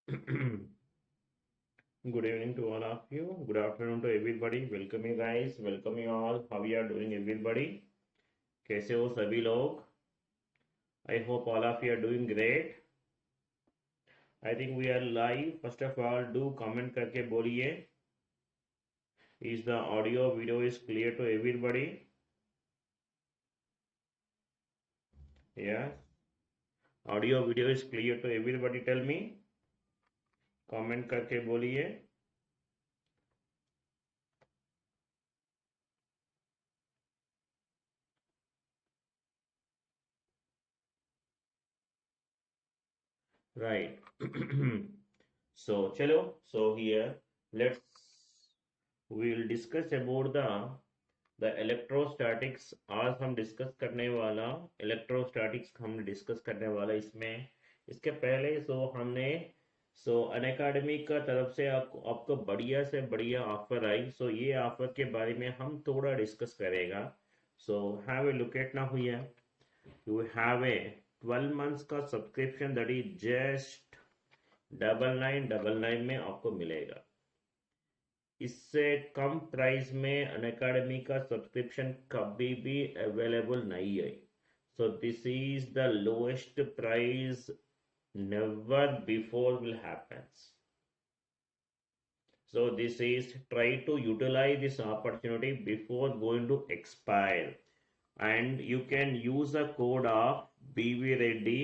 Good evening to all of you. Good afternoon to everybody. Welcome you guys. Welcome you all. How you are doing everybody? कैसे हो सभी लोग? I hope all of you are doing great. I think we are live. First of all, do comment करके बोलिए. Is the audio video is clear to everybody? Yeah. Audio video is clear to everybody. Tell me. Comment करके बोलिए. Right. So chalo. So here let's we will discuss about the electrostatics. आज हम discuss करने वाला electrostatics हम discuss करने वाला इसमें. इसके पहले हमने अनअकैडमी का तरफ से आपको बढ़िया से बढ़िया ऑफर आई. ये ऑफर के बारे में हम थोड़ा डिस्कस करेगा. Have a look at now here. You have a 12 months का सब्सक्रिप्शन दैट इज जस्ट 9999 में आपको मिलेगा. इससे कम प्राइस में अनअकैडमी का सब्सक्रिप्शन कभी भी अवेलेबल नहीं है. This is the lowest price never before will happens. This is try to utilize this opportunity before going to expire, and you can use the code of BV Reddy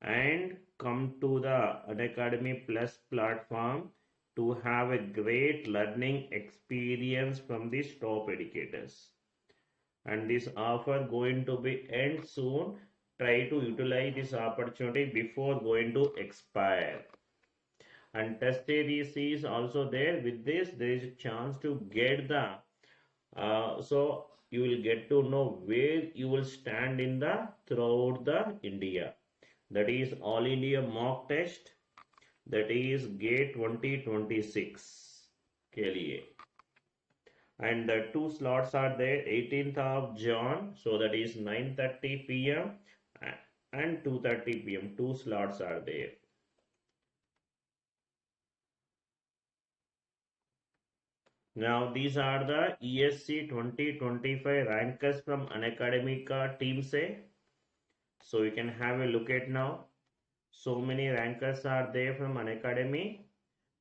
and come to the Unacademy Plus platform to have a great learning experience from these top educators. And this offer going to be end soon. Try to utilize this opportunity before going to expire. And test series is also there. With this, there is a chance to get the you will get to know where you will stand in the throughout the India. That is all India mock test. That is GATE 2026 के लिए. And the two slots are there. 18th of June, so that is 9:30 p.m. and 2:30 p.m. Two slots are there. Now these are the ESC 2025 rankers from Unacademy का team से. So you can have a look at now. So many rankers are there from Unacademy.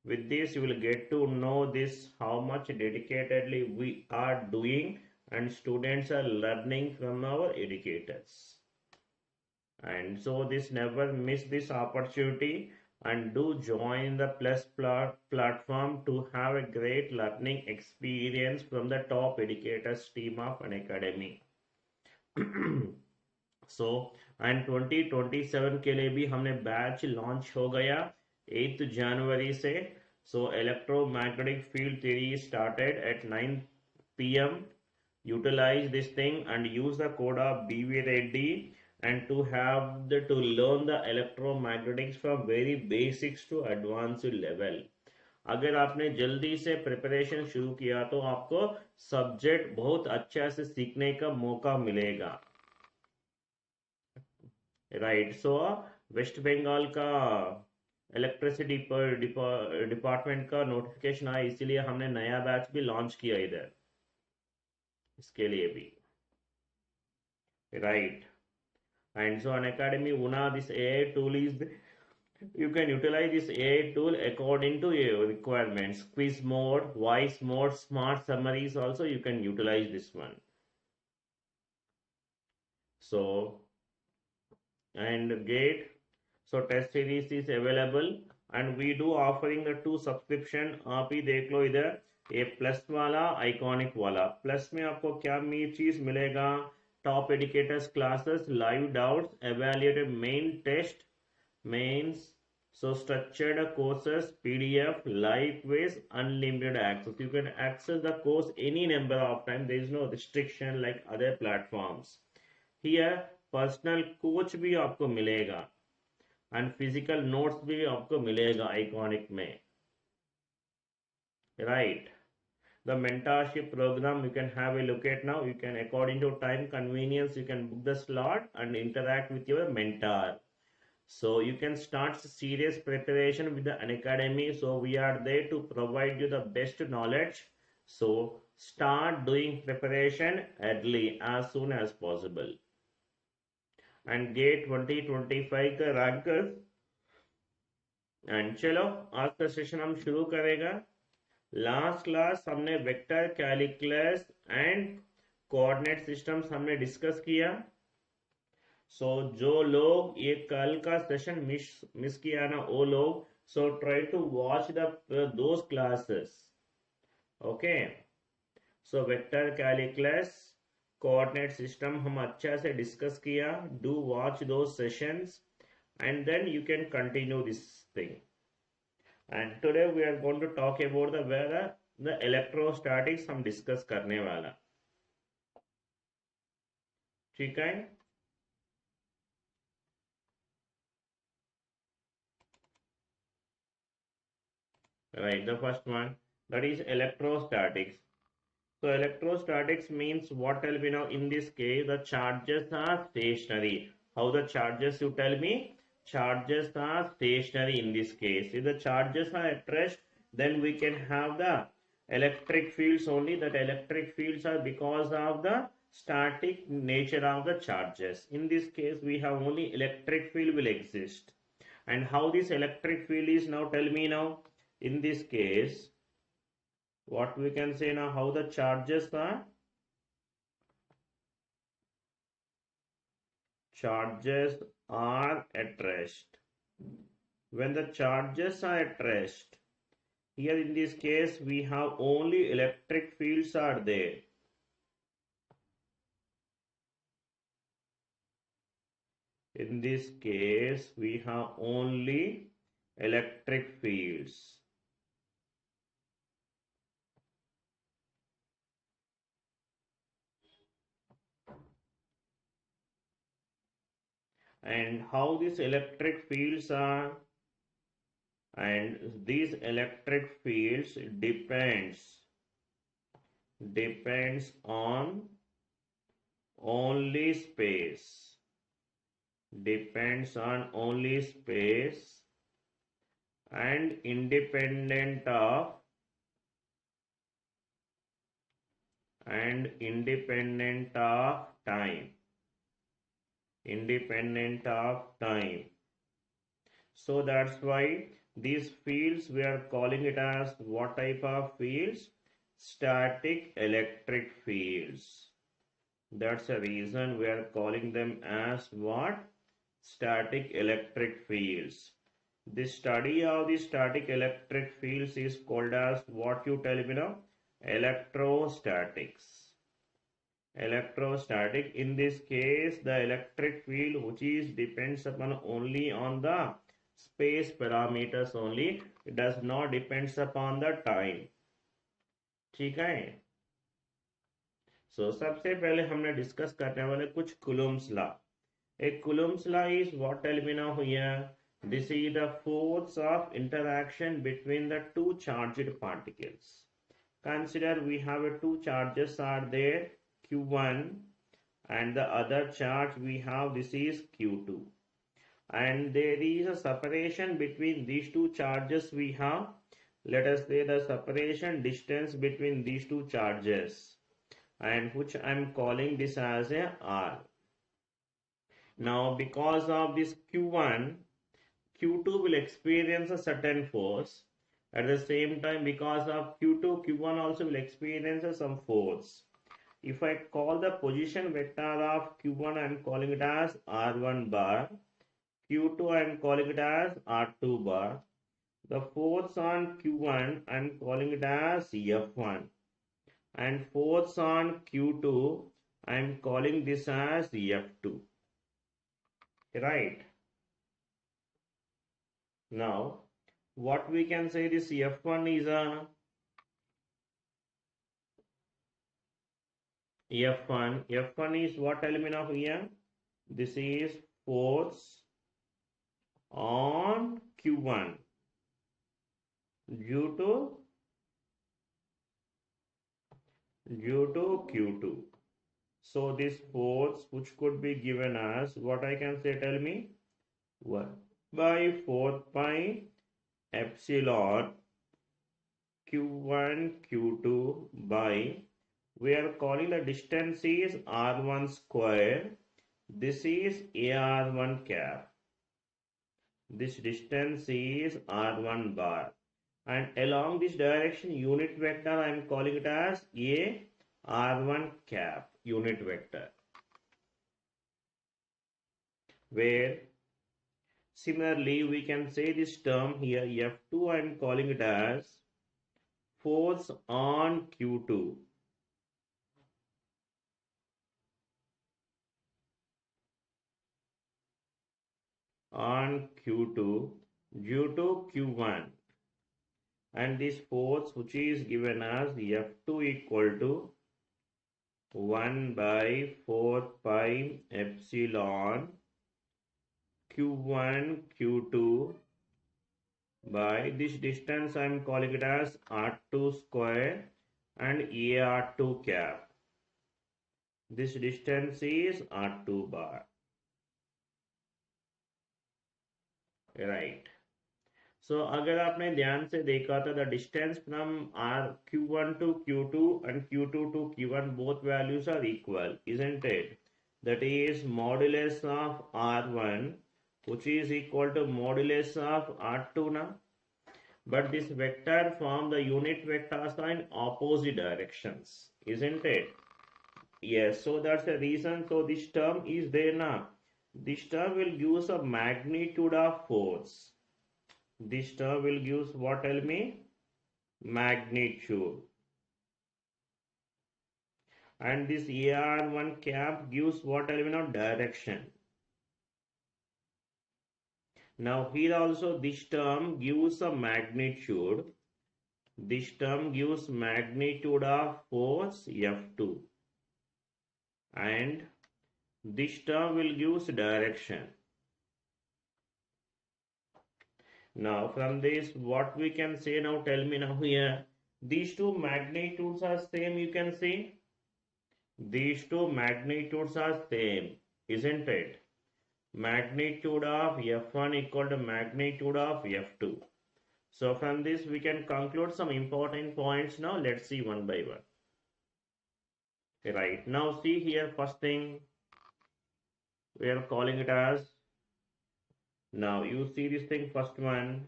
With this, you will get to know this how much dedicatedly we are doing, and students are learning from our educators. And so this never miss this opportunity, and do join the Plus platform to have a great learning experience from the top educators team of Unacademy. And 2027 के लिए भी हमने batch launch हो गया 8 जनवरी से. Electromagnetic field theory started at 9 p.m. Utilize this thing and use the code of BV Reddy and to learn the electromagnetics from very basics to advanced level. अगर आपने जल्दी से प्रिपरेशन शुरू किया तो आपको सब्जेक्ट बहुत अच्छा से सीखने का मौका मिलेगा. राइट. वेस्ट बंगाल का इलेक्ट्रिसिटी डिपार्टमेंट का नोटिफिकेशन आया, इसीलिए हमने नया बैच भी लॉन्च किया इधर इसके लिए भी. Right. And Unacademy Una, this AI tool is you can utilize this AI tool according to your requirements. Quiz mode, voice mode, smart summaries also you can utilize this one. And GATE, test series is available, and we do offering the 2 subscription. आप ही देख लो इधर, ये plus वाला, iconic वाला. Plus में आपको क्या चीज मिलेगा? Top educators classes, live doubts, evaluated main test, mains, structured courses, PDF, live quiz, unlimited access. You can access the course any number of times. There is no restriction like other platforms. Here personal coach भी आपको मिलेगा and physical notes भी आपको मिलेगा iconic में. Right. The mentorship program you can have a look at now. You can, according to time convenience, you can book the slot and interact with your mentor. So you can start serious preparation with the Unacademy. So we are there to provide you the best knowledge. So start doing preparation early, as soon as possible. And GATE 2025 का rankers and चलो आज का session हम शुरू करेगा. Last class हमने vector calculus and coordinate systems हमने discuss किया. सो जो लोग ये कल का सेशन मिस किया ना वो लोग, so try to watch those classes. Okay, so vector calculus coordinate system हम अच्छा से डिस्कस किया. Do watch those sessions and then you can continue this thing. And today we are going to talk about the electrostatics हम discuss करने वाला. ठीक है. Right, the first one, that is electrostatics. So electrostatics means, what tell me now? In this case the charges are stationary. How the charges, you tell me? Charges are stationary in this case. If the charges are at rest, then we can have the electric fields only. That electric fields are because of the static nature of the charges. In this case we have only electric field will exist. And how this electric field is now, tell me now. In this case what we can say now, how the charges are? Charges are at rest. When the charges are at rest, here in this case we have only electric fields are there. In this case we have only electric fields. And how these electric fields are? And these electric fields depends on only space. Depends on only space and independent of time. Independent of time. So that's why these fields we are calling it as what type of fields? Static electric fields. That's the reason we are calling them as what? Static electric fields. The study of the static electric fields is called as what, you tell me now? Electrostatics. Electrostatic. In this case the electric field which is depends upon only on the space parameters only, it does not depends upon the time. ठीक है. So सबसे पहले हमने discuss करने वाले कुछ Coulomb's law. A Coulomb's law is what, tell me now here? This is the force of interaction between the two charged particles. Consider we have two charges are there, Q1, and the other charge we have, this is Q2. And there is a separation between these two charges we have. Let us say the separation distance between these two charges, and which I am calling this as a R. Now because of this Q1, Q2 will experience a certain force. At the same time, because of Q2, Q1 also will experience some force. If I call the position vector of Q1, I am calling it as R1 bar. Q2 I am calling it as R2 bar. The force on Q1 I am calling it as F1. And force on Q2 I am calling this as F2. Right. Now what we can say, this F1 is a F1 is what element of here? This is force on Q1 due to Q2. So this force which could be given as what I can say, tell me? 1 by 4 pi epsilon q1 q2 by, we are calling the distance is r1 square. This is ar1 cap. This distance is r1 bar, and along this direction unit vector I am calling it as a r1 cap unit vector, where similarly we can say this term here f2 I am calling it as force on q2. On q2 due to q1, and this force which is given as f2 equal to 1 by 4 pi epsilon q1 q2 by this distance I am calling it as r2 square and ar2 cap. This distance is r2 bar, right? So अगर आपने ध्यान से देखा तो the distance from q1 to q2 and q2 to q1 both values are equal, isn't it? That is modulus of r1 which is equal to modulus of r2 now. But this vector form the unit vectors are in opposite directions, isn't it? Yes, so that's the reason. So this term is there now. This term will give a magnitude of force. This term will give what? Tell me. Magnitude. And this AR1 cap gives what? Tell me now. Direction. Now here also this term gives a magnitude. This term gives magnitude of force F2. And this term will give direction. Now from this what we can say now, tell me now here. These two magnitudes are same, you can see. These two magnitudes are same, isn't it? Magnitude of F1 equal to magnitude of F2. So from this we can conclude some important points now. Let's see one by one. Right, now see here, first thing we are calling it as, now you see this thing, first one,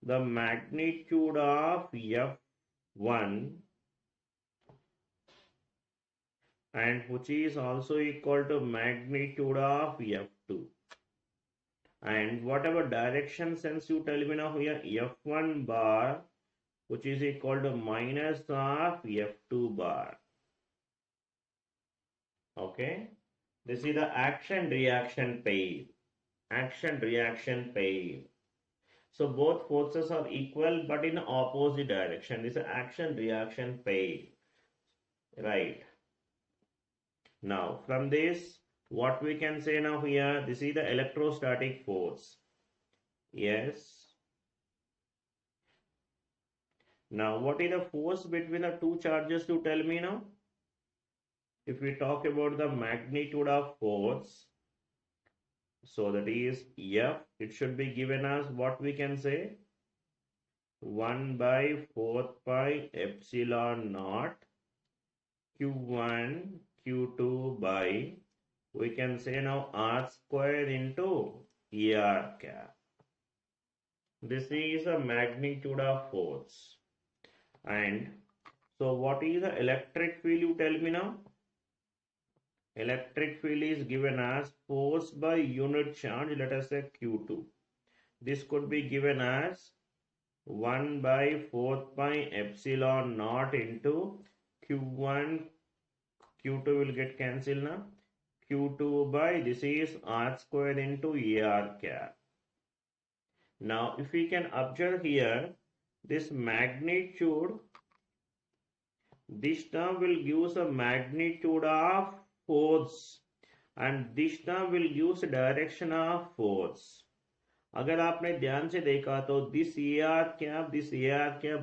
the magnitude of F1 and which is also equal to magnitude of F2, and whatever direction sense you tell me now here, F1 bar which is equal to minus of F2 bar. Okay, this is the action reaction pair. Action reaction pair. So both forces are equal but in opposite direction. This is action reaction pair, right? Now from this what we can say now here, this is the electrostatic force. Yes. Now what is the force between the two charges, to tell me now? If we talk about the magnitude of force, so that is F, it should be given as what we can say, 1 by 4 pi epsilon naught q1 q2 by, we can say now, r square into er cap. This is a magnitude of force. And so what is the electric field, you tell me now? Electric field is given as force by unit charge, let us say q2. This could be given as 1 by 4 pi epsilon naught into q1, q2 will get cancelled now, q2 by, this is r square into er cap. Now if we can observe here, this magnitude, this term will give a magnitude of force and this term will use direction of force. अगर आपने ध्यान से देखा तो this AR cap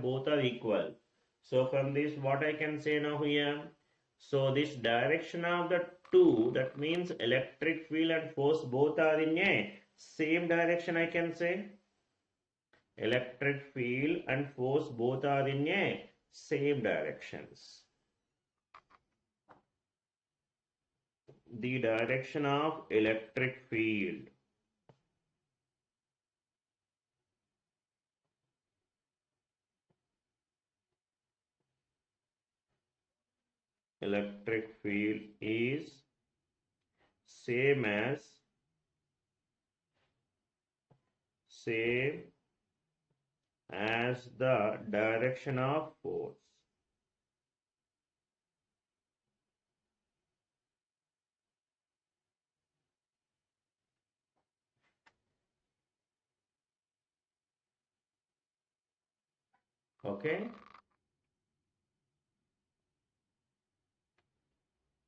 both are equal. So from this what I can say now here, so this direction of the 2, that means electric field and force both are in a same direction, I can say. Electric field and force both are in a same directions. The direction of electric field. Electric field is same as the direction of force. Okay.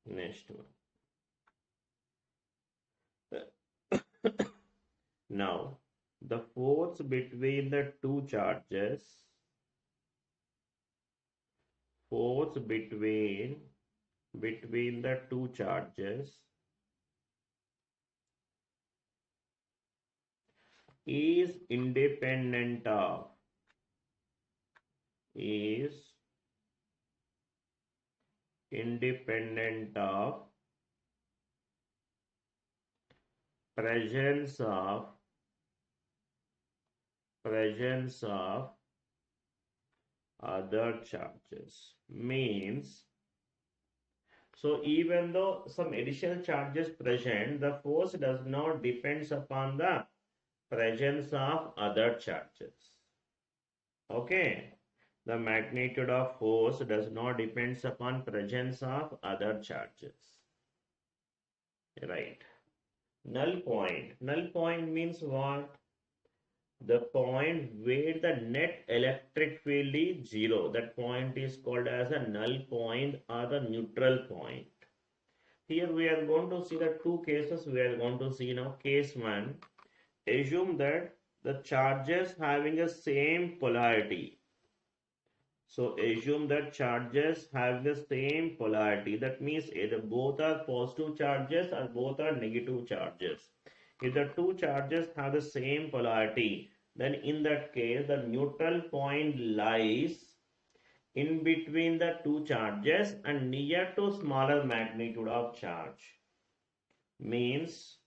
Next one. Now, the force between the two charges, force between the two charges is independent of presence of other charges. Means, so even though some additional charges present, the force does not depends upon the presence of other charges. Okay, the magnitude of force does not depends upon presence of other charges. Right. Null point. Null point means what? The point where the net electric field is 0. That point is called as a null point or the neutral point. Here we are going to see the two cases we are going to see now. Case 1. Assume that the charges having the same polarity. So assume that charges have the same polarity. That means either both are positive charges or both are negative charges. If the two charges have the same polarity, then in that case the neutral point lies in between the two charges and near to smaller magnitude of charge. Means,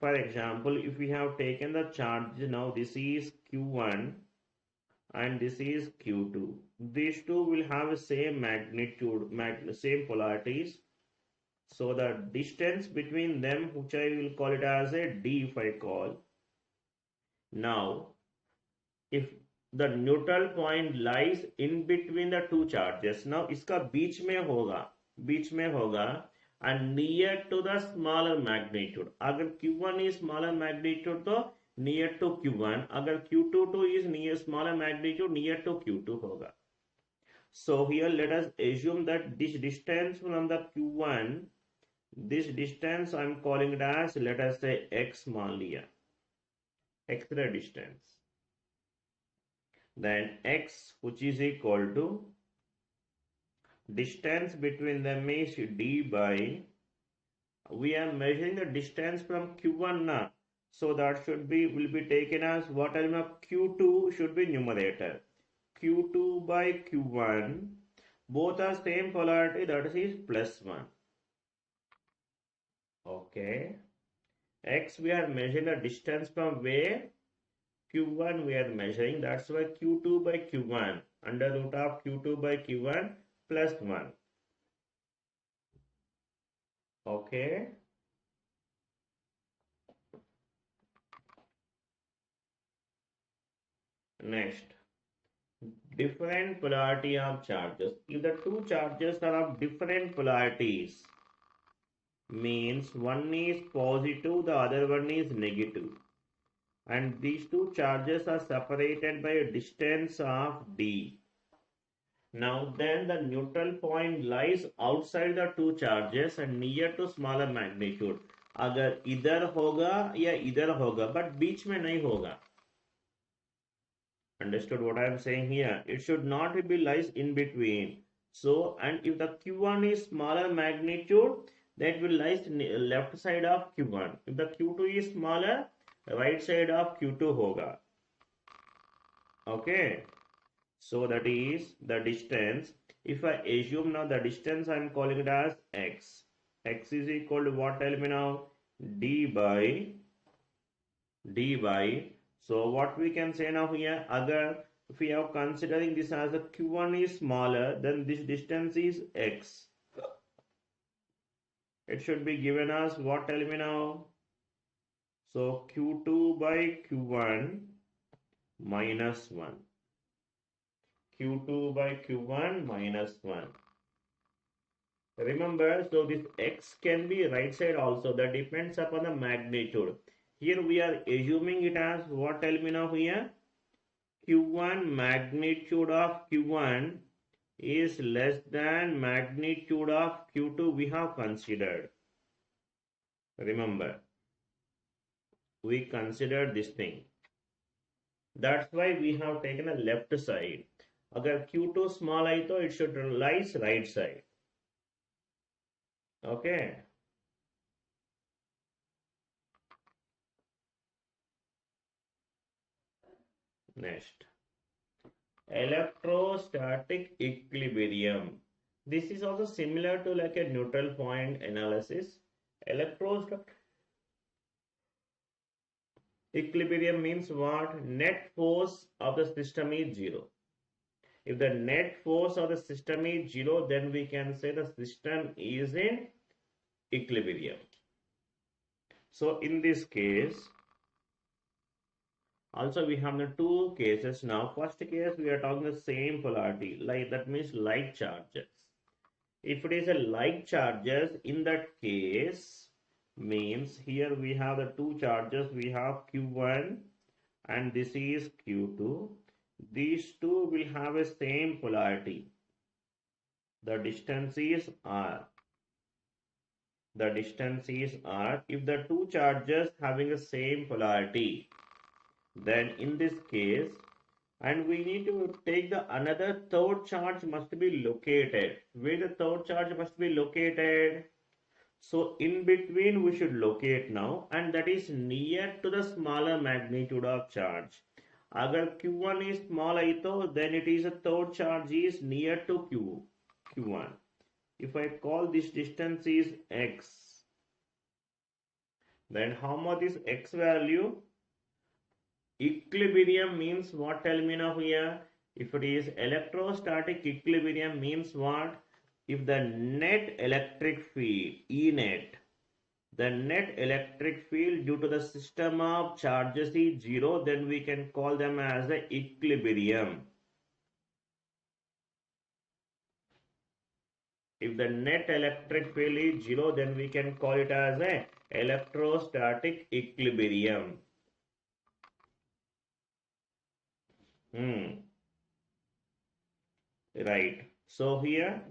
for example, if we have taken the charge, now this is Q1 and this is Q2. These two will have the same magnitude, same polarities. So the distance between them, which I will call it as a D if I call. Now, if the neutral point lies in between the two charges, now iska बीच में होगा and near to the smaller magnitude. अगर Q1 is smaller magnitude तो near to Q1, अगर Q2 is near smaller magnitude, near to Q2 होगा. So here let us assume that this distance from the Q1, this distance I am calling it as, let us say X मान लिया, X the distance. Then X, which is equal to distance between them is D by, we are measuring the distance from Q1 now. So that will be taken as what element of Q2 should be numerator. Q2 by Q1, both are same polarity, that is +1. Okay. X we are measuring the distance from where? Q1 we are measuring, that's why Q2 by Q1, under root of Q2 by Q1 +1. Okay. Next, different polarity of charges. If the two charges are of different polarities, means one is positive, the other one is negative, and these two charges are separated by a distance of D. Now then the neutral point lies outside the two charges and near to smaller magnitude. अगर इधर होगा या इधर होगा, but बीच में नहीं होगा. Understood what I am saying here? It should not be lies in between. So, and if the Q1 is smaller magnitude, that will lie left side of Q1. If the Q2 is smaller, right side of Q2 hoga. Okay. So that is the distance. If I assume now the distance, I am calling it as x. X is equal to what? Tell me now. D by. So what we can say now here? Agar if we are considering this as a Q1 is smaller, then this distance is x. It should be given as what? Tell me now. So Q2 by Q1 minus 1. Q2 by Q1 minus 1. Remember, so this x can be right side also. That depends upon the magnitude. Here we are assuming it as what? Tell me now here. Q1 magnitude of Q1 is less than magnitude of Q2 we have considered. Remember, we considered this thing. That's why we have taken a left side. Agar Q2 small hai to it should lie right side. Okay. Next. Electrostatic equilibrium. This is also similar to like a neutral point analysis. Electrostatic equilibrium means what? Net force of the system is 0. If the net force of the system is 0, then we can say the system is in equilibrium. So in this case, also we have the two cases now. First case, we are talking the same polarity, like that means like charges. If it is a like charges, in that case, means here we have the two charges. We have Q1 and this is Q2. These two will have a same polarity. The distance is R. The distance is R. If the two charges having the same polarity, then in this case, and we need to take the another third charge must be located. Where the third charge must be located? So in between we should locate now, and that is near to the smaller magnitude of charge. Agar Q1 is small hai to, then it is a third charge is near to Q1. If I call this distance is x, then how much is x value? Equilibrium means what? Tell me now here. If it is electrostatic equilibrium means what? If the net electric field, E net, the net electric field due to the system of charges is 0, then we can call them as the equilibrium. If the net electric field is 0, then we can call it as a electrostatic equilibrium. Right. So here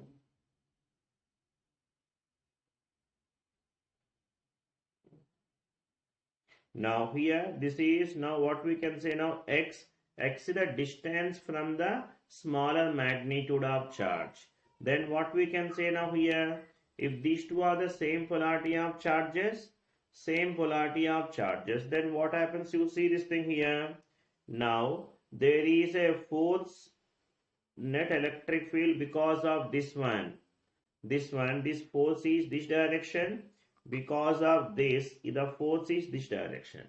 now here this is now what we can say now x. X is the distance from the smaller magnitude of charge. Then what we can say now here, if these two are the same polarity of charges, then what happens? You see this thing here. Now there is a force net electric field because of this one. This force is this direction. Because of this, the force is this direction.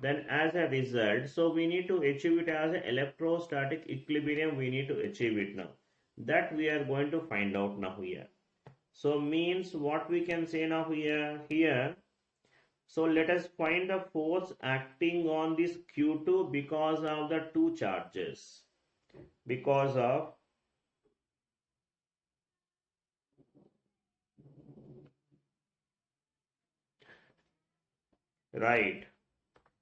Then as a result, so we need to achieve it as an electrostatic equilibrium. We need to achieve it now. That we are going to find out now here. So means what we can say now here. So let us find the force acting on this Q2 because of the two charges. Because of right.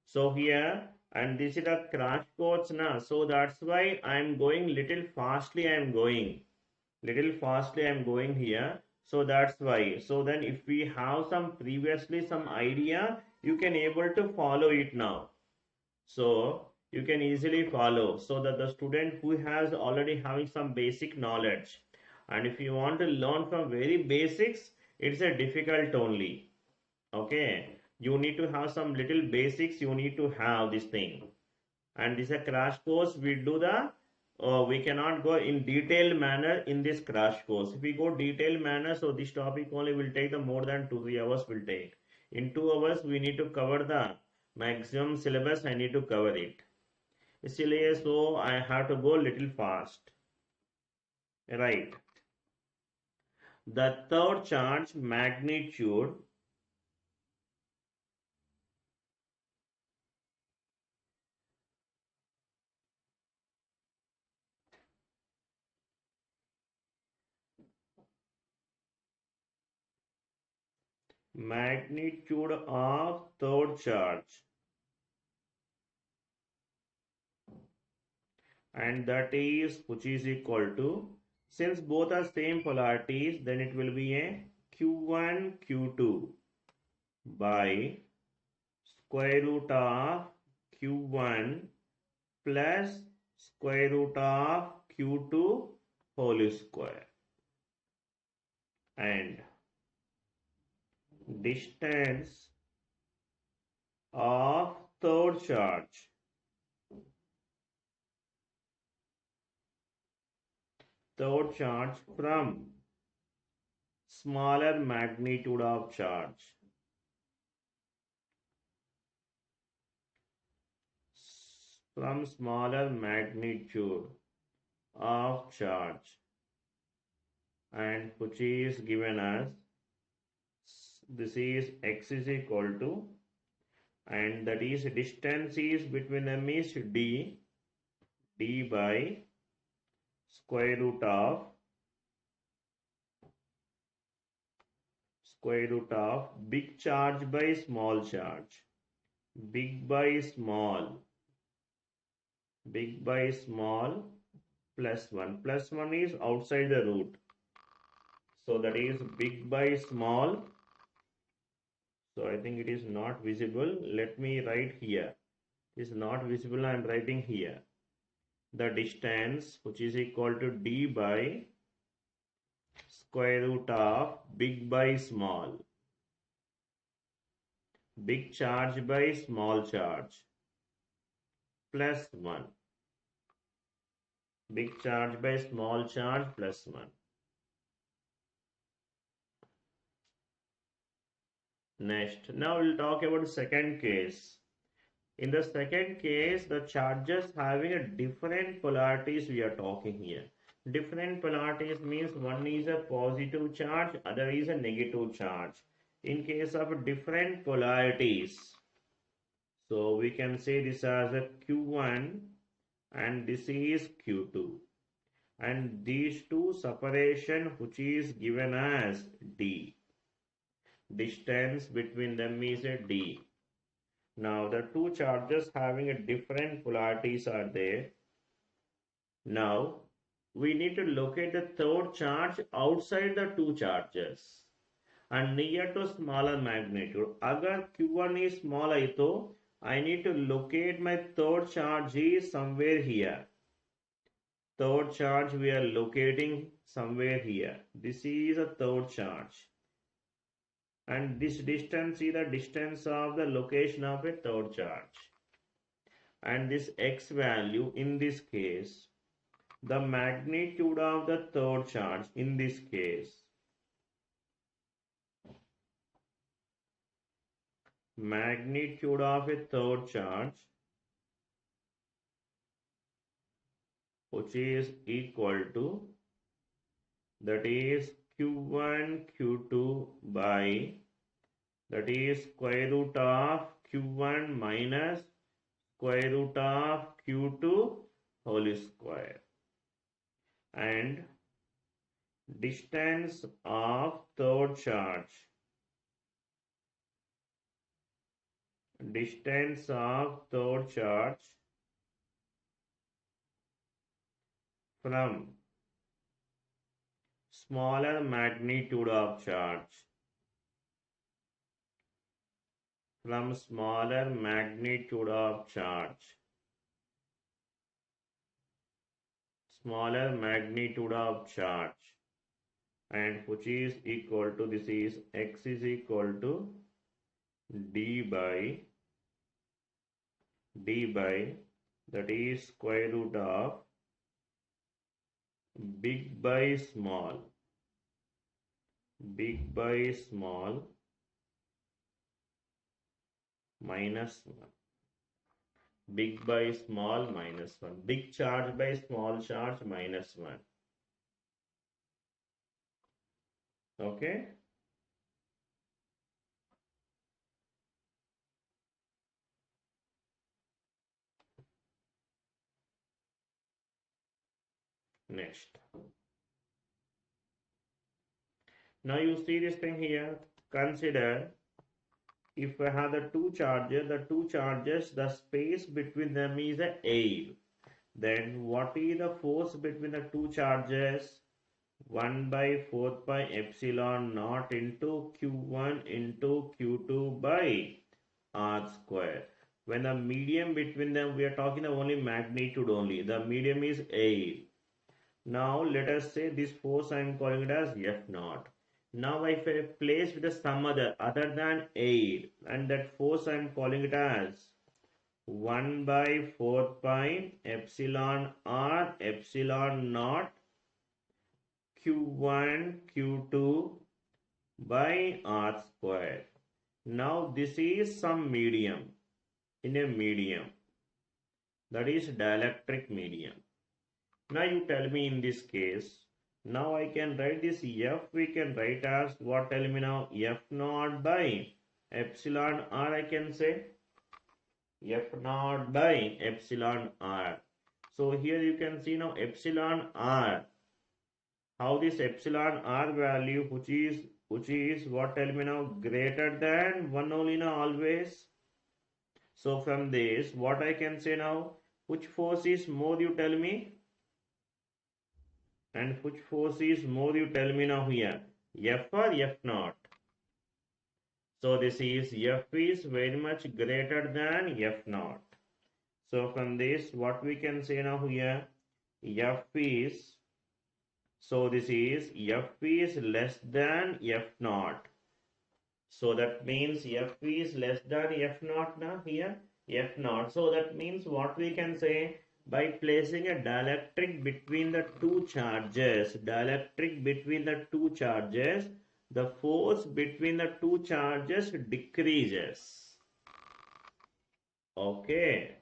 So here, and this is the crash course now. So that's why I am going little fastly. I am going here. So that's why. So then if we have some previously some idea, you can able to follow it now. So you can easily follow. So that the student who has already having some basic knowledge, and if you want to learn from very basics, it's a difficult only. Okay, you need to have some little basics, you need to have this thing. And this is a crash course. We do the we cannot go in detailed manner in this crash course. If we go detailed manner, so this topic only will take the more than 2-3 hours will take. In 2 hours we need to cover the maximum syllabus. I need to cover it. So I have to go little fast, right? The third charge magnitude of third charge, and that is which is equal to, since both are same polarities, then it will be a q1 q2 by square root of q1 plus square root of q2 whole square, and distance of third charge from smaller magnitude of charge, and which is given as, this is x is equal to, and that is distance is between them is d by square root of big charge by small charge, big by small plus 1 is outside the root, so that is big by small. So I think it is not visible. Let me write here. It is not visible. I am writing here. The distance which is equal to d by square root of big by small, big charge by small charge plus 1, big charge by small charge plus 1. Next, now we'll talk about the second case. In the second case, the charges having a different polarities we are talking here. Different polarities means one is a positive charge, other is a negative charge. In case of different polarities, so we can say this as a Q1 and this is Q2. And these two separation which is given as D. Distance between them is a D. Now the two charges having a different polarities are there. Now we need to locate the third charge outside the two charges and near to smaller magnitude. Agar Q1 is small hai to I need to locate my third charge is somewhere here. Third charge we are locating somewhere here. This is a third charge. And this distance is the distance of the location of a third charge. And this x value in this case, the magnitude of the third charge in this case, magnitude of a third charge which is equal to, that is Q1 Q2 by, that is square root of Q1 minus square root of Q2 whole square, and distance of third charge, from smaller magnitude of charge, and which is equal to, this is x is equal to d by that is square root of big by small minus 1. Big by small minus 1. Big charge by small charge minus 1. Okay. Next. Now you see this thing here. Consider if I have the two charges, the space between them is a air. Then what is the force between the two charges? 1 by 4 pi epsilon naught into Q1 into Q2 by R square. When the medium between them, we are talking only magnitude only. The medium is air. Now let us say this force I am calling it as F naught. Now if I place with some other than air, and that force I am calling it as 1 by 4 pi epsilon R epsilon naught Q1 Q2 by R square. Now this is some medium, in a medium, that is dielectric medium. Now you tell me in this case, now I can write this F, we can write as what? Tell me now, F naught by epsilon R, I can say F naught by epsilon R. So here you can see now epsilon R, how this epsilon R value, which is what? Tell me now, greater than 1 only now always. So from this, what I can say now, which force is more, you tell me? And which force is more, you tell me now here? F or F naught? So this is F is very much greater than F naught. So from this, what we can say now here? F is, so this is F is less than F naught. So that means F is less than F naught now here. F naught. So that means what we can say? By placing a dielectric between the two charges, the force between the two charges decreases. Okay.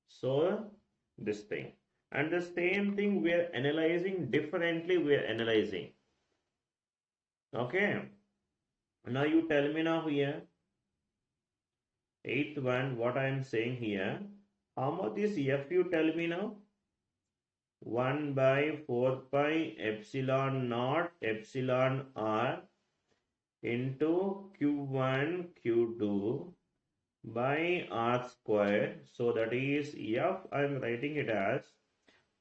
So this thing. And the same thing we are analyzing differently. Okay. Now you tell me now here. 8th one, what I am saying here. How much is F, you tell me now? 1 by 4 pi epsilon naught epsilon R into Q1 Q2 by R square. So that is F, I am writing it as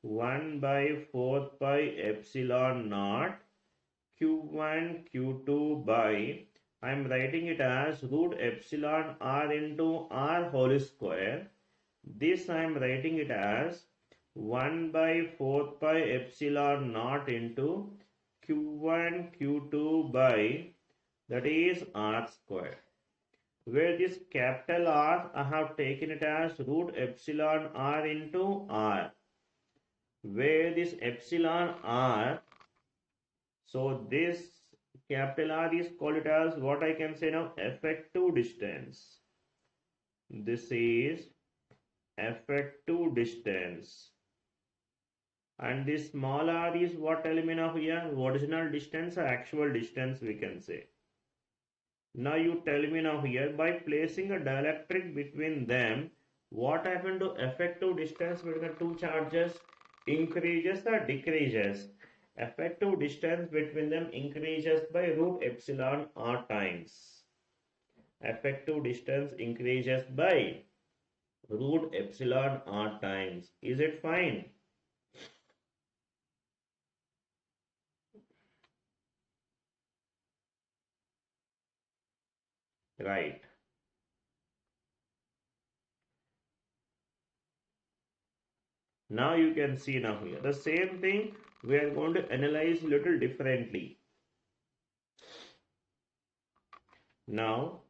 1 by 4 pi epsilon naught Q1 Q2 by, I am writing it as root epsilon R into R whole square. This I am writing it as 1 by 4 pi epsilon naught into Q1 Q2 by, that is R square. Where this capital R, I have taken it as root epsilon R into R. Where this epsilon R, so this capital R is called it as what I can say now, effective distance. This is effective distance. And this small r is what element of here? Original distance or actual distance, we can say. Now you tell me now here, by placing a dielectric between them, what happened to effective distance between the two charges? Increases or decreases? Effective distance between them increases by root epsilon r times. Effective distance increases by root epsilon r times. Is it fine? Right. Now you can see now here. The same thing we are going to analyze little differently. Now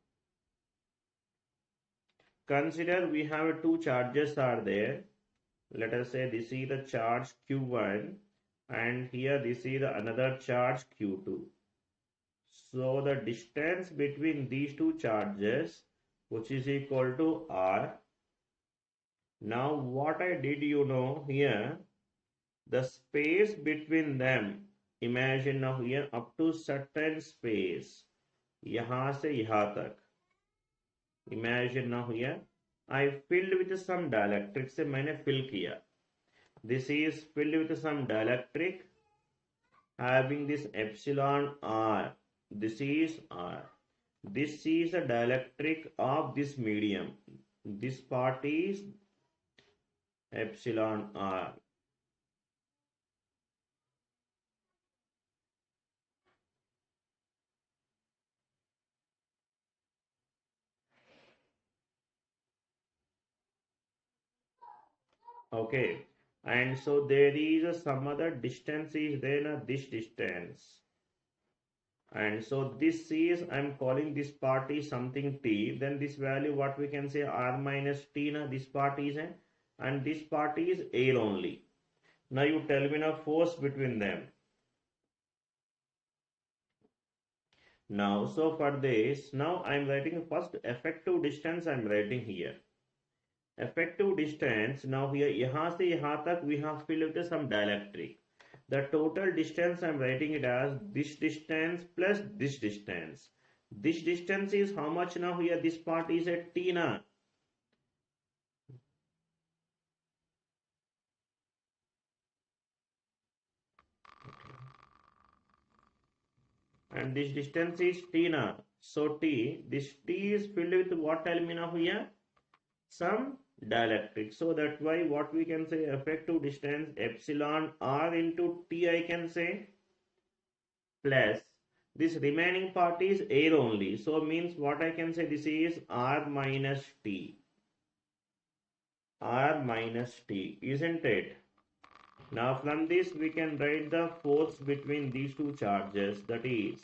consider we have two charges are there. Let us say this is the charge Q1 and here this is the another charge Q2. So the distance between these two charges, which is equal to R. Now what I did, you know, here the space between them, imagine now here up to certain space, यहाँ से यहाँ तक, imagine now here I filled with some dielectric से मैंने fill किया. This is filled with some dielectric having this epsilon R. This is R. This is a dielectric of this medium. This part is epsilon R. Okay, and so there is some other distance is there, this distance, and so this is, I'm calling this part is something t, then this value what we can say r minus t, na, this part is n, and this part is air only. Now you tell me now force between them. Now so for this, now I'm writing first effective distance, I'm writing here. Effective distance, now here यहाँ से यहाँ तक we have filled with some dielectric. The total distance I'm writing it as this distance plus this distance. This distance is how much now here? This part is at t na. And this distance is t na. So t, this t is filled with what, tell me now here? Some dielectric. So that's why what we can say effective distance epsilon r into t I can say, plus this remaining part is air only. So means what I can say, this is r minus t. R minus t, isn't it? Now from this we can write the force between these two charges, that is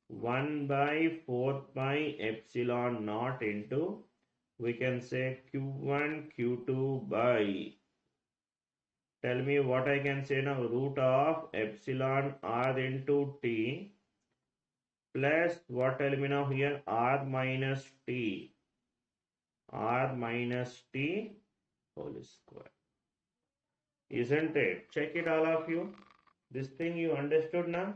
1 by 4 pi epsilon naught into, we can say Q1 Q2 by, tell me what I can say now, root of epsilon r into t plus what, tell me now here, r minus t whole square. Isn't it? Check it all of you. This thing you understood now?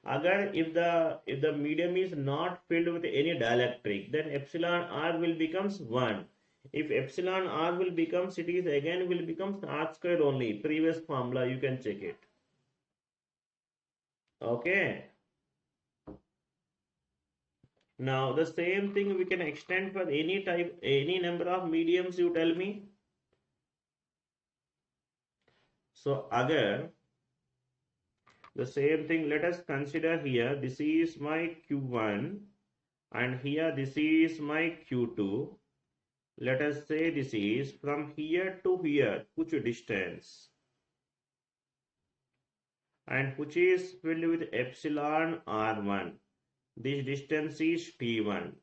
Agar if the medium is not filled with any dielectric, then epsilon r will becomes 1. If epsilon r will become, it is again will become r square only. Previous formula you can check it. Okay. Now the same thing we can extend for any type, any number of mediums, you tell me. So agar the same thing, let us consider here, this is my Q1 and here this is my Q2. Let us say this is from here to here, which distance, and which is filled with epsilon r1. This distance is t1.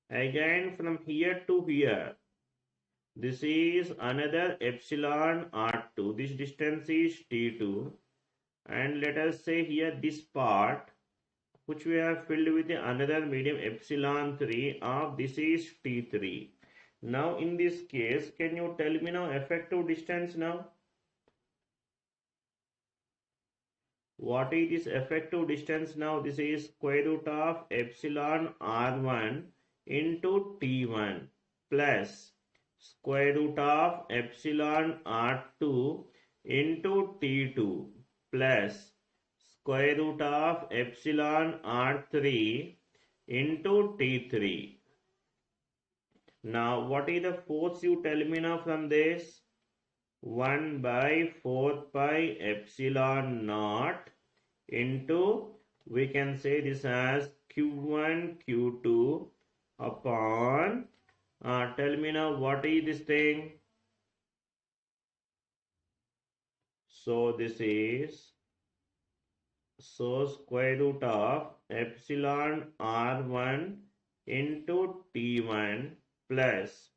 Again from here to here, this is another epsilon r2. This distance is t2. And let us say here this part which we have filled with another medium epsilon 3 of, this is t3. Now in this case, can you tell me now effective distance now? What is this effective distance now? This is square root of epsilon r1 into t1 plus square root of epsilon r2 into t2 plus square root of epsilon r3 into t3. Now what is the force, you tell me now from this? 1 by 4 pi epsilon naught into, we can say this as Q1 Q2 upon, tell me now what is this thing? So this is, so square root of epsilon r1 into t1 plus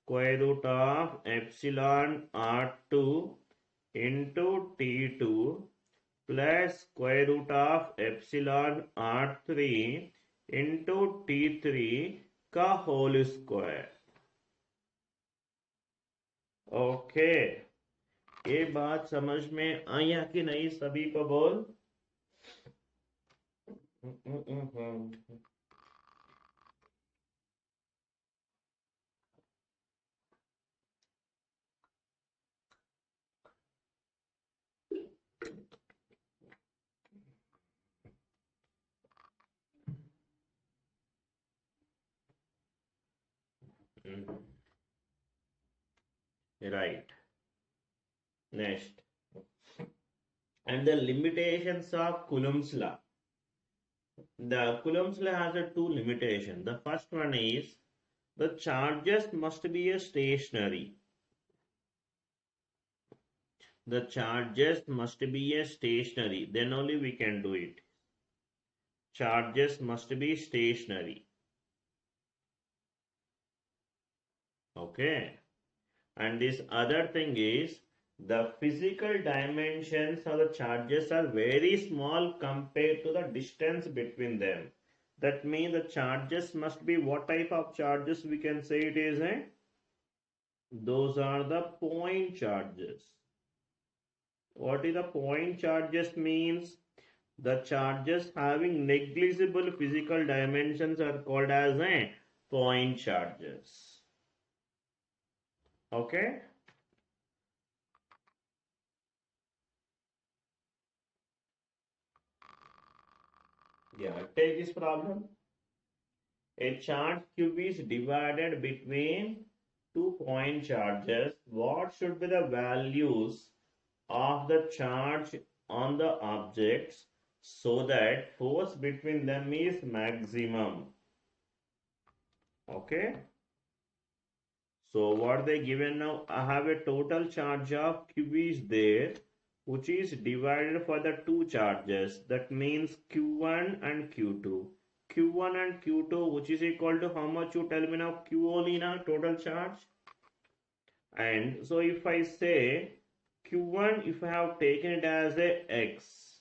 square root of epsilon r2 into t2 plus square root of epsilon r3 into t3 का whole square. Okay, ये बात समझ में आया कि नहीं सभी को बोल? Right. Next. And the limitations of Coulomb's law. The Coulomb's law has a two limitations. The first one is the charges must be a stationary. The charges must be a stationary. Then only we can do it. Charges must be stationary. Okay. And this other thing is the physical dimensions of the charges are very small compared to the distance between them. That means the charges must be, what type of charges we can say it is? Those are the point charges. What is the point charges means? The charges having negligible physical dimensions are called as point charges. Okay. Yeah, take this problem. A charge cube is divided between 2 point charges. What should be the values of the charge on the objects so that force between them is maximum? Okay. So what they given now, I have a total charge of Q is there, which is divided for the two charges. That means Q1 and Q2. Q1 and Q2, which is equal to how much, you tell me now, Q only now, total charge. And so if I say Q1, if I have taken it as a X,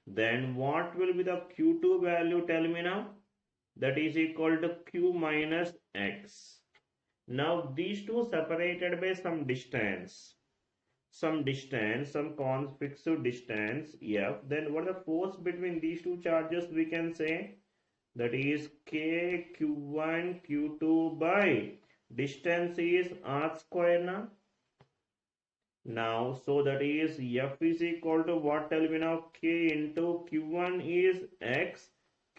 then what will be the Q2 value, tell me now? That is equal to Q minus X. Now these two separated by some distance, some fixed distance F. Then what is the force between these two charges we can say? That is K Q1 Q2 by distance is R square now. Now so that is F is equal to what, tell me now? K into Q1 is X,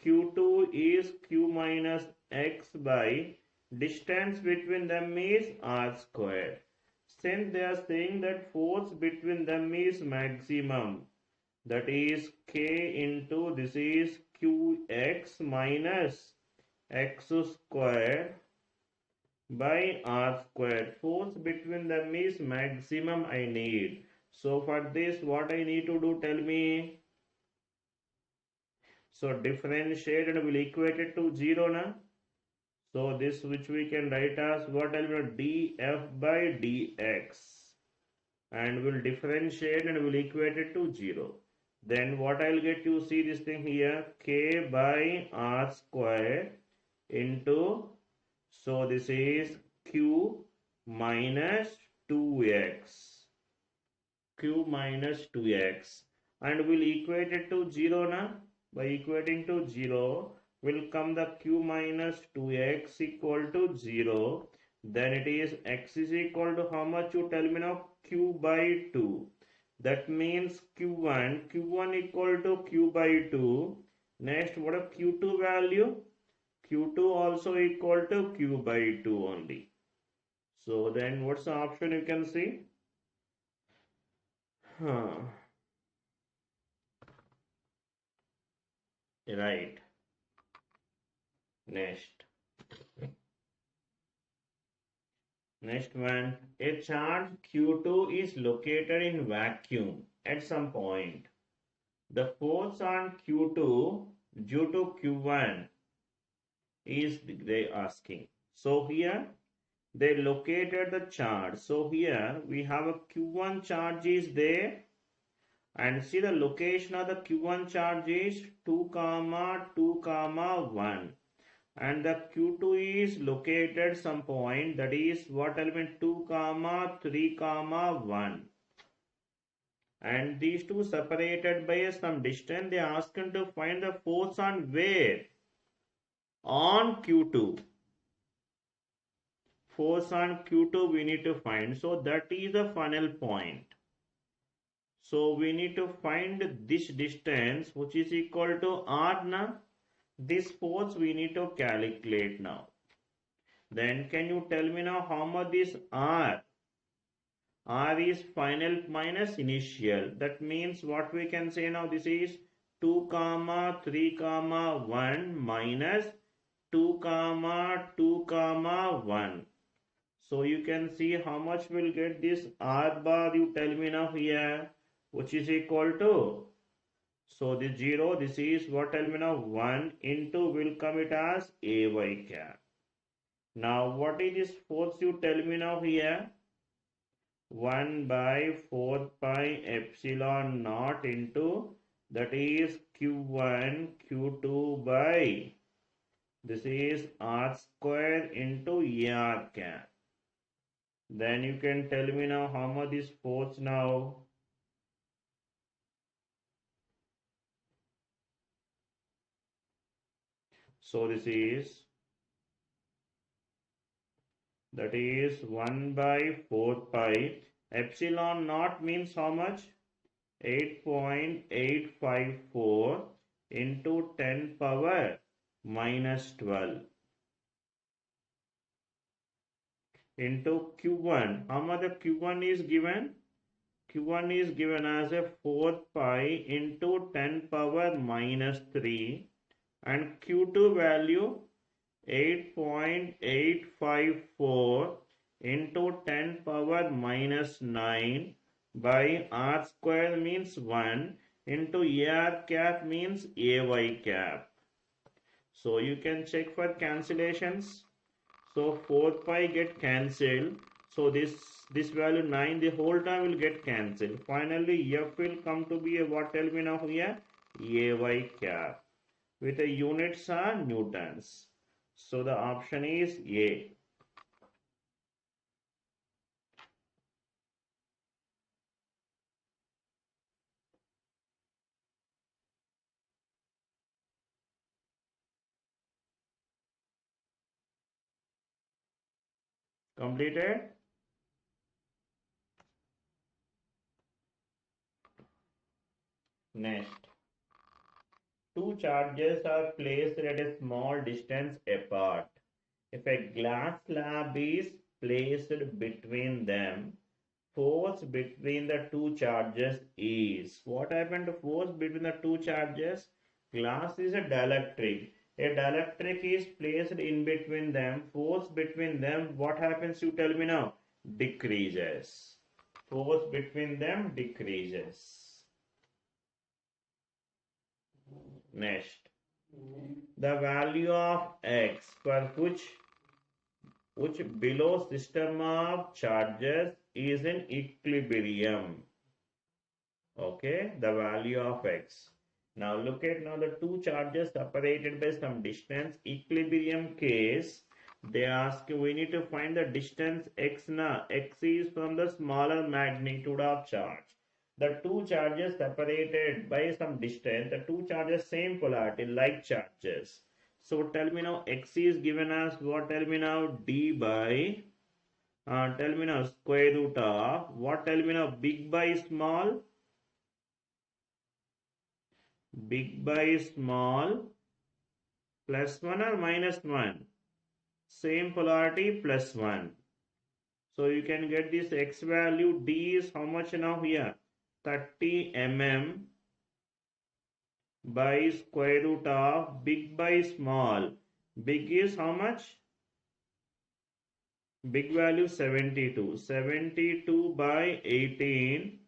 Q2 is Q minus X by distance between them is R square. Since they are saying that force between them is maximum, that is K into this is Qx minus X square by R square. Force between them is maximum I need. So for this what I need to do, tell me? So differentiate and will equate it to 0 now. So this which we can write as what, I will df by dx, and will differentiate and will equate it to 0. Then what I'll get, you see this thing here, k by r square into, so this is q minus 2x, q minus 2x, and will equate it to 0 now. By equating to 0 will come the q minus 2x equal to 0. Then it is x is equal to how much, you tell me now? Q by 2. That means q1 equal to q by 2. Next, what is q2 value? Q2 also equal to q by 2 only. So then what's the option you can see? Right. Next. Next one, a charge Q2 is located in vacuum at some point. The force on Q2 due to Q1 is they asking. So here they located the charge. So here we have a Q1 charge is there, and see the location of the Q1 charge is 2, 2, 1, and the Q2 is located some point, that is what element, 2, 3, 1, and these two separated by some distance. They asked him to find the force on where? On Q2. Force on Q2 we need to find. So that is the final point. So we need to find this distance, which is equal to R now. This force we need to calculate now. Then can you tell me now how much is R? R is final minus initial. That means what we can say now, this is 2, 3, 1 minus 2, 2, 1. So you can see how much will get this R bar, you tell me now here, which is equal to, so this 0, this is what, tell me now, 1 into will come it as AY cap. Now what is this force, you tell me now here? 1 by 4 pi epsilon naught into, that is Q1 Q2 by, this is R square into AR cap. Then you can tell me now how much is force now. So this is, that is 1 by 4 pi epsilon naught means how much? 8.854 into 10 power minus 12 into Q1. How much the Q1 is given? Q1 is given as a 4 pi into 10 power minus 3, and Q2 value 8.854 into 10 power minus 9 by R square means 1 into AR cap means AY cap. So you can check for cancellations. So 4 pi get cancelled. So this value 9, the whole time will get cancelled. Finally F will come to be a, what, tell me now here? AY cap. With the units are newtons. So the option is A. Completed? Next. Two charges are placed at a small distance apart. If a glass slab is placed between them, force between the two charges is. What happened to force between the two charges? Glass is a dielectric. A dielectric is placed in between them. Force between them, what happens, you tell me now? Decreases. Force between them decreases. Next, the value of x for which below system of charges is in equilibrium. Okay, the value of x. Now look at now the two charges separated by some distance. Equilibrium case, they ask you, we need to find the distance x now. X is from the smaller magnitude of charge. The two charges separated by some distance, the two charges same polarity, like charges. So tell me now, x is given as what? Tell me now, d by, tell me now, square root of, what? Tell me now, big by small, big by small, plus 1 or minus 1? Same polarity, plus 1. So you can get this x value, d is how much now here? 30 mm by square root of big by small. Big is how much? Big value 72. 72 by 18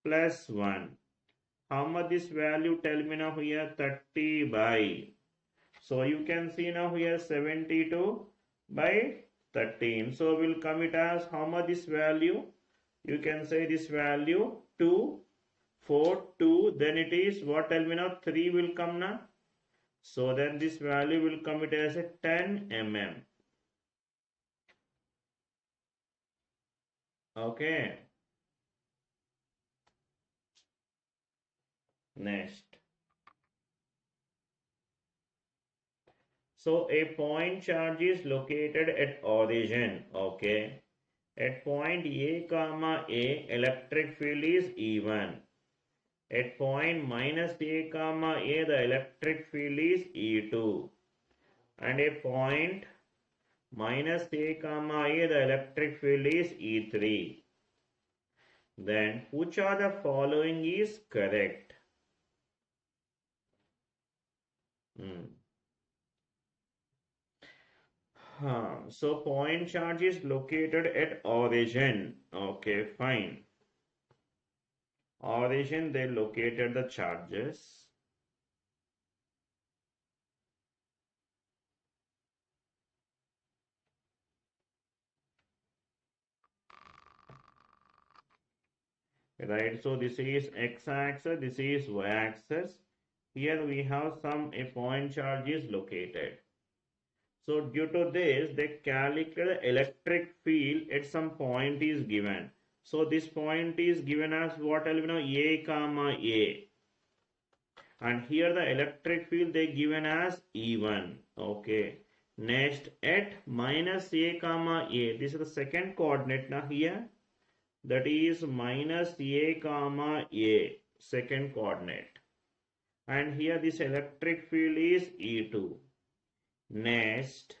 plus 1. How much this value? Tell me now here. 30 by. So you can see now here 72 by 13. So we'll come it as how much this value? You can say this value 2, 4, 2. Then it is what? Tell me now. 3 will come now. So then this value will come it as a 10 mm. Okay. Next. So a point charge is located at origin. Okay. At point A comma A, electric field is E1. At point minus A comma A, the electric field is E2. And a point minus A comma A, the electric field is E3. Then which are the following is correct? So point charge is located at origin. Okay, fine. Origin, they located the charges. Right, so this is x-axis, this is y-axis. Here we have a point charge is located. So due to this, they calculate the electric field at some point is given. So this point is given as what? A comma A. And here the electric field they given as E1. Okay. Next at minus A comma A. This is the second coordinate now here. That is minus A comma A. Second coordinate. And here this electric field is E2. Next.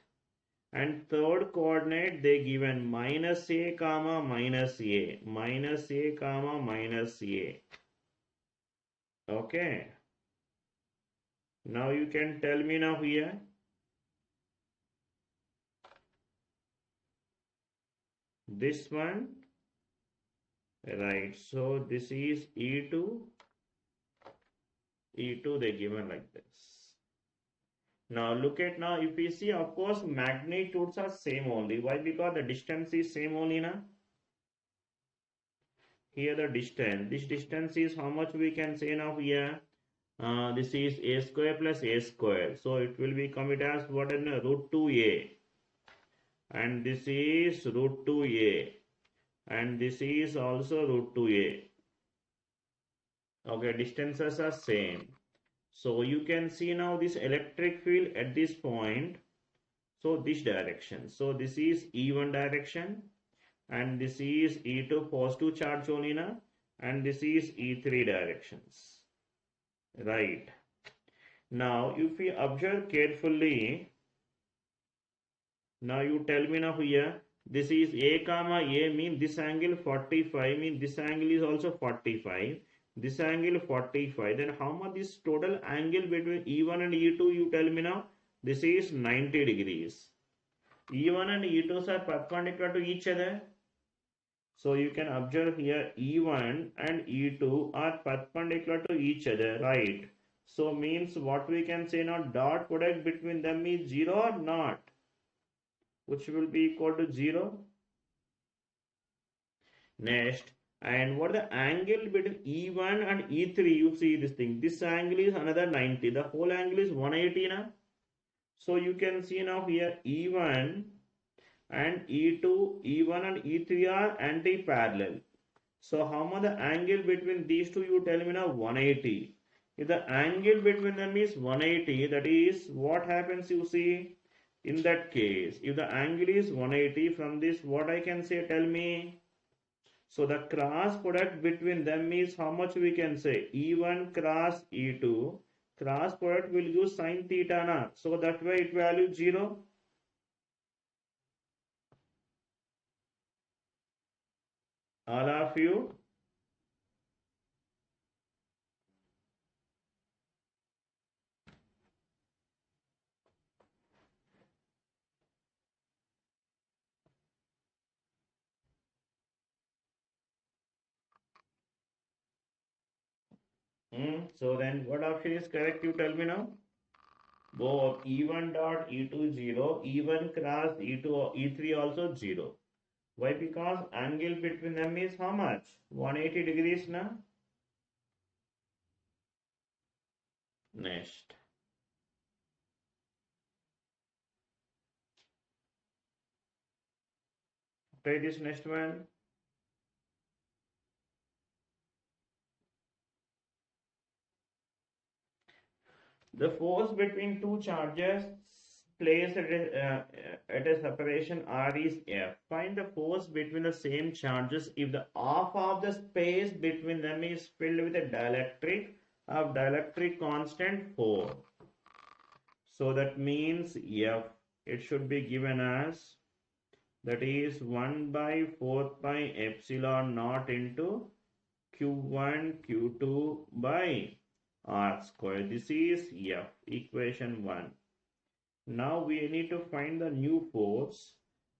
And third coordinate they given minus A comma minus A. Minus A comma minus A. Okay. Now you can tell me now here. This one. Right. So this is E2. E2 they given like this. Now look at now, if we see, of course magnitudes are same only. Why? Because the distance is same only now. Here the distance. This distance is how much we can say now here. This is a square plus a square. So it will be come it as what in root 2a. And this is root 2a. And this is also root 2a. Okay, distances are same. So you can see now this electric field at this point. So this direction. So this is E1 direction. And this is E2 positive charge only now. And this is E3 directions. Right. Now if we observe carefully. Now you tell me now here. This is A comma A mean this angle 45 mean this angle is also 45. This angle 45. Then how much is total angle between E1 and E2? You tell me now. This is 90 degrees. E1 and E2 are perpendicular to each other. So you can observe here E1 and E2 are perpendicular to each other, right? So means what we can say now, dot product between them is 0 or not, which will be equal to 0. Next, and what the angle between E1 and E3, you see this thing, this angle is another 90, the whole angle is 180 now. So you can see now here E1 and E2, E1 and E3 are anti-parallel. So how much the angle between these two, you tell me now, 180. If the angle between them is 180, that is what happens, you see, in that case, if the angle is 180, from this what I can say, tell me. So the cross product between them is how much we can say, E1 cross E2, cross product will give sin theta na. So that way it value 0. All of you. So then what option is correct? You tell me now. Both E1 dot E2 0, E1 cross E2 E3 also 0. Why? Because angle between them is how much? 180 degrees now. Next. Try this next one. The force between two charges placed at a separation r is F. Find the force between the same charges if the half of the space between them is filled with a dielectric constant 4. So that means F, it should be given as, that is 1 by 4 pi epsilon naught into Q1 Q2 by R square. This is F, equation 1. Now we need to find the new force,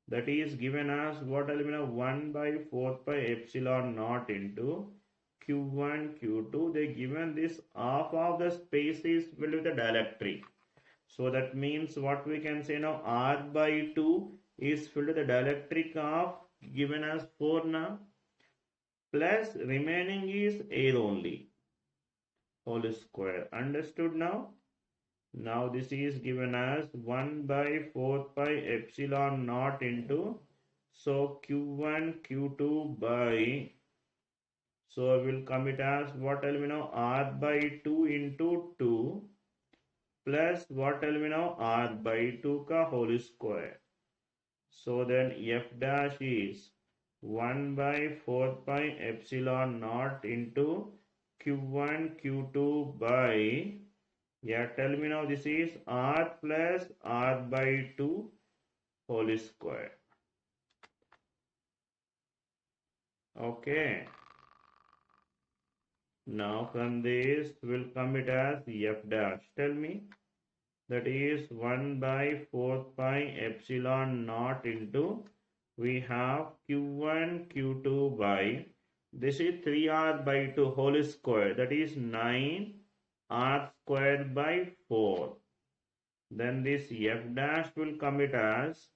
that is given as what element? 1 by 4 pi epsilon naught into Q1 Q2. They given this half of the space is filled with the dielectric. So that means what we can say now, R by 2 is filled with the dielectric of given as 4 now, plus remaining is air only, whole square. Understood now? Now this is given as 1 by 4 pi epsilon naught into, so Q1 Q2 by, so I will come it as what will be now, R by 2 into 2 plus what will be now, R by 2 ka whole square. So then F dash is 1 by 4 pi epsilon naught into Q1 Q2 by, yeah, tell me now, this is R plus R by 2 whole square. Okay. Now from this will come it as F dash. Tell me. That is 1 by 4 pi epsilon naught into, we have Q1 Q2 by, this is 3R by 2 whole square. That is 9R squared by 4. Then this F dash will come it as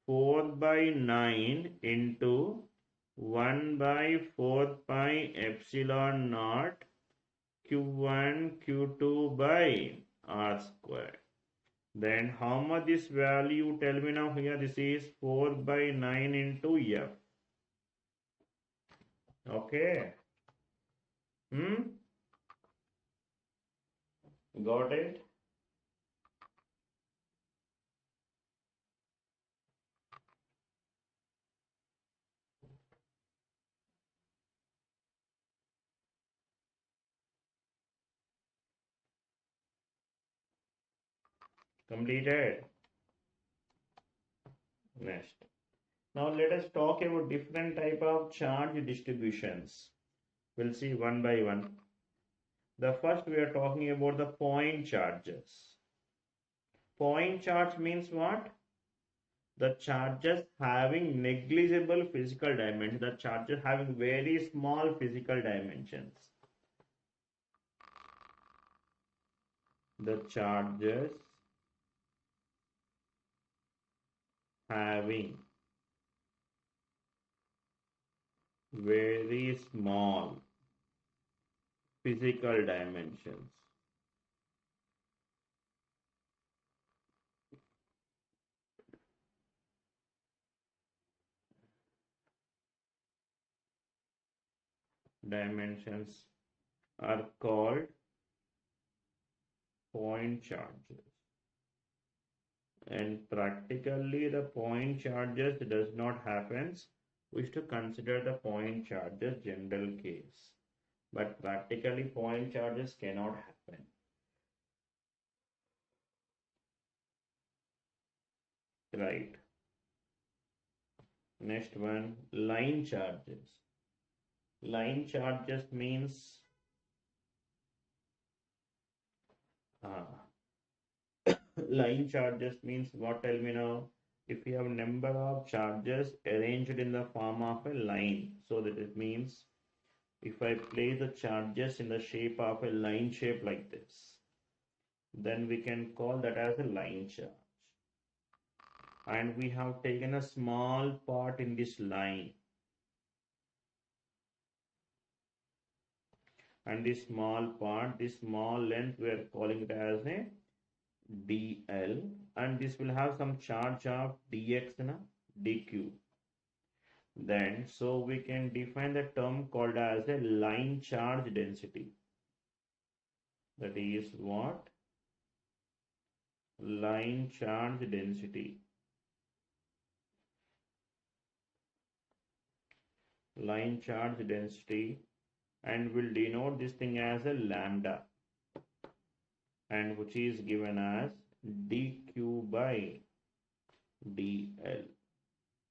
4 by 9 into 1 by 4 pi epsilon naught Q1 Q2 by R square. Then how much this value, tell me now here, this is 4 by 9 into F. Okay. Got it? Completed. Next. Now let us talk about different type of charge distributions. We'll see one by one. The first we are talking about the point charges. Point charge means what? The charges having negligible physical dimensions. The charges having very small physical dimensions. The charges having very small physical dimensions. Dimensions are called point charges. And practically the point charges does not happens. We should to consider the point charges general case. But practically point charges cannot happen. Right. Next one, line charges. Line charges means line charges means what, tell me now? If you have number of charges arranged in the form of a line, so that it means If I place the charges in the shape of a line shape like this, then we can call that as a line charge. And we have taken a small part in this line. And this small part, this small length, we are calling it as a dl, and this will have some charge of dx and dq. Then so we can define the term called as a line charge density. That is what? Line charge density. Line charge density, and will denote this thing as a lambda, and which is given as dq by dl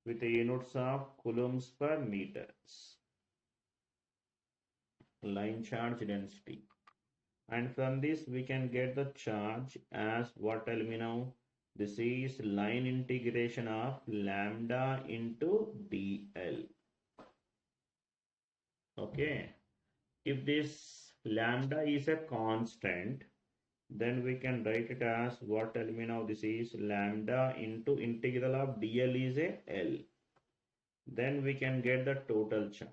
with the units of coulombs per meters. Line charge density. And from this we can get the charge as what? Tell me now. This is line integration of lambda into dl. Okay. If this lambda is a constant, then we can write it as what? Tell me now. This is lambda into integral of dl is a L. Then we can get the total charge.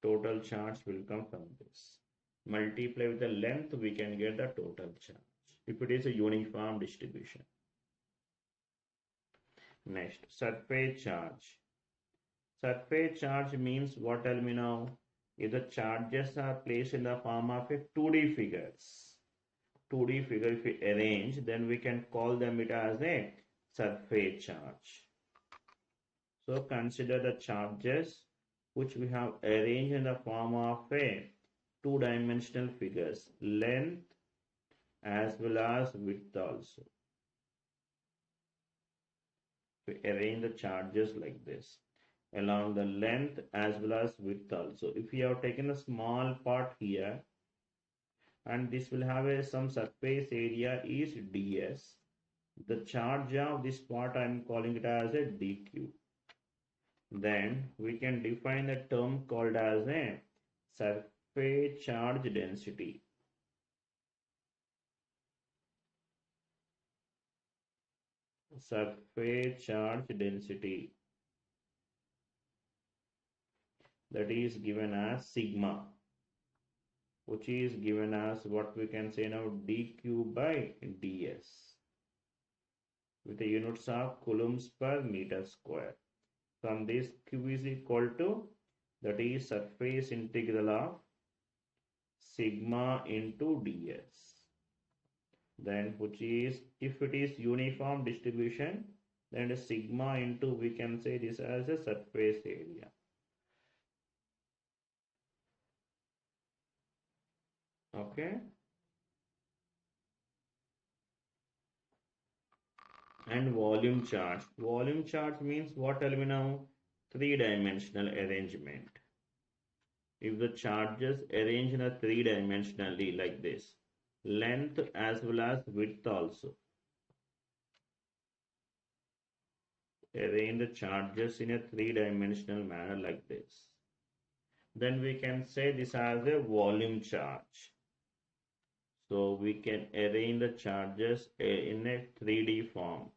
Total charge will come from this. Multiply with the length, we can get the total charge if it is a uniform distribution. Next, surface charge. Surface charge means what? Tell me now. If the charges are placed in the form of a 2D figures, 2D figure if we arrange, then we can call them it as a surface charge. So consider the charges which we have arranged in the form of a two-dimensional figures, length as well as width also. We arrange the charges like this along the length as well as width also. If we have taken a small part here, and this will have some surface area is ds, the charge of this part I am calling it as a dq. Then we can define the term called as a surface charge density. Surface charge density, that is given as sigma, which is given as what we can say now dq by ds with the units of coulombs per meter square. From this, q is equal to, that is surface integral of sigma into ds. Then which is, if it is uniform distribution, then sigma into, we can say this as a surface area. Okay. And volume charge. Volume charge means what? Tell me now. Three-dimensional arrangement. If the charges arrange in a three-dimensionally like this, length as well as width also. Arrange the charges in a three-dimensional manner like this. Then we can say this as a volume charge. So we can arrange the charges in a 3D form.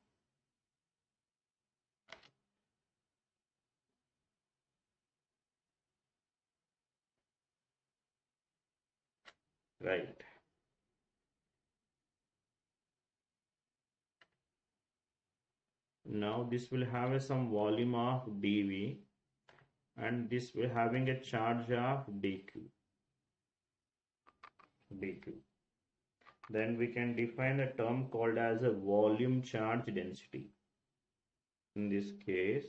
Right. Now this will have some volume of dV, and this will having a charge of dq. Then we can define a term called as a volume charge density. In this case,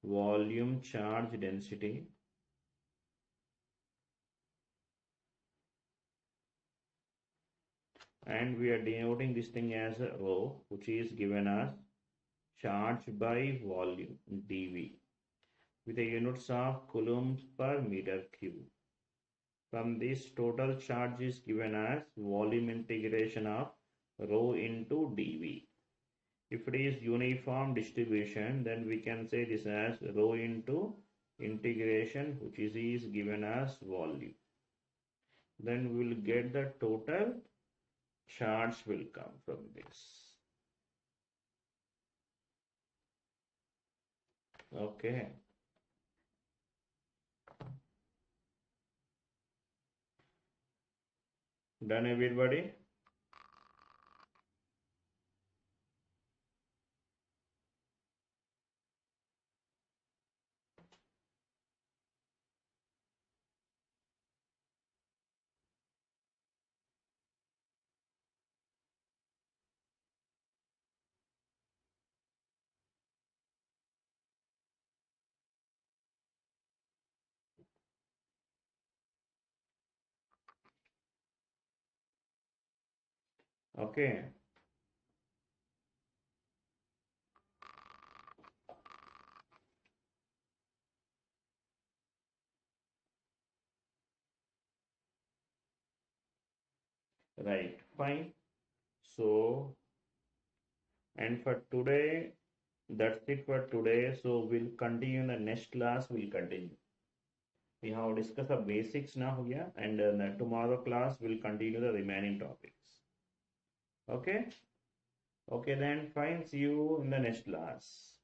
volume charge density and we are denoting this thing as a rho, which is given as charge by volume dV with the units of coulombs per meter cube. From this, total charge is given as volume integration of rho into dV. If it is uniform distribution, then we can say this as rho into integration, which is given as volume. Then we will get the total charge will come from this. Okay. Done, everybody? Okay. Right. Fine. So, and for today, that's it for today. So we'll continue in the next class. We'll continue. We have discussed the basics now here, and the tomorrow class we'll continue the remaining topics. Okay. Okay then. Fine. See you in the next class.